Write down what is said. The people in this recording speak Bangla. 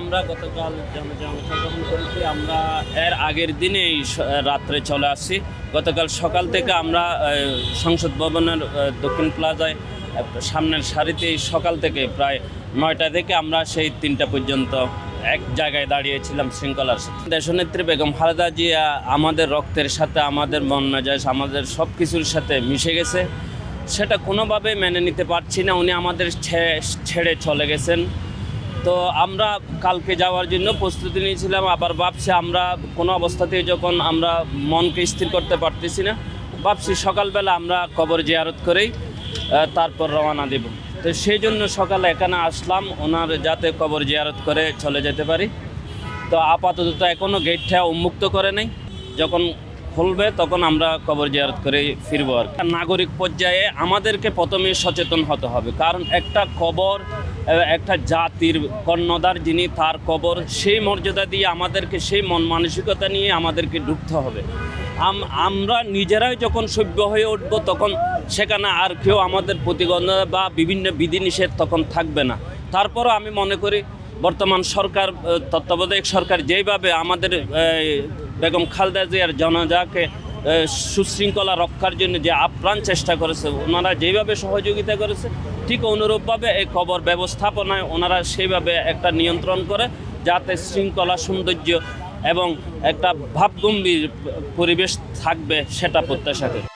আমরা গতকাল জনগ্রহণ করেছি। আমরা এর আগের দিনেই রাত্রে চলে আসছি। গতকাল সকাল থেকে আমরা সংসদ ভবনের দক্ষিণ প্লাজায় সামনের সারিতেই সকাল থেকে প্রায় 9টা থেকে আমরা সেই 3টা পর্যন্ত এক জায়গায় দাঁড়িয়েছিলাম শৃঙ্খলার সাথে। দেশনেত্রী বেগম খালেদা জিয়া আমাদের রক্তের সাথে, আমাদের মন মেজাজ, আমাদের সব কিছুর সাথে মিশে গেছে। সেটা কোনোভাবে মেনে নিতে পারছি না। উনি আমাদের ছেড়ে চলে গেছেন। তো আমরা কালকে যাওয়ার জন্য প্রস্তুতি নিয়েছিলাম। আবার ভাবছি আমরা কোনো অবস্থাতেই যখন আমরা মনকে স্থির করতে পারতেছি না, ভাবছি সকালবেলা আমরা কবর জিয়ারত করেই তারপর রওনা দেব। তো সেই জন্য সকালে এখানে আসলাম, ওনার যাতে কবর জিয়ারত করে চলে যেতে পারি। তো আপাতত এখনও গেটটা উন্মুক্ত করে নেই, যখন খুলবে তখন আমরা কবর জিয়ারত করে ফিরবো। আর নাগরিক পর্যায়ে আমাদেরকে প্রথমে সচেতন হতে হবে, কারণ একটা কবর একটা জাতির কর্ণধার যিনি, তার কবর, সেই মর্যাদা দিয়ে আমাদেরকে, সেই মন মানসিকতা নিয়ে আমাদেরকে ঢুকতে হবে। আমরা নিজেরাই যখন সভ্য হয়ে উঠব তখন সেখানে আর কেউ আমাদের প্রতিবন্ধকতা বা বিভিন্ন বিধিনিষেধ তখন থাকবে না। তারপরও আমি মনে করি বর্তমান সরকার, তত্ত্বাবধায়ক সরকার যেইভাবে আমাদের বেগম খালেদা জিয়ার জানাজাকে সুশৃঙ্খলা রক্ষার জন্য যে আপ্রাণ চেষ্টা করেছে, ওনারা যেভাবে সহযোগিতা করেছে, ঠিক অনুরূপভাবে এই কবর ব্যবস্থাপনায় ওনারা সেইভাবে একটা নিয়ন্ত্রণ করে, যাতে শৃঙ্খলা, সৌন্দর্য এবং একটা ভাবগম্ভীর পরিবেশ থাকবে, সেটা প্রত্যাশা করি।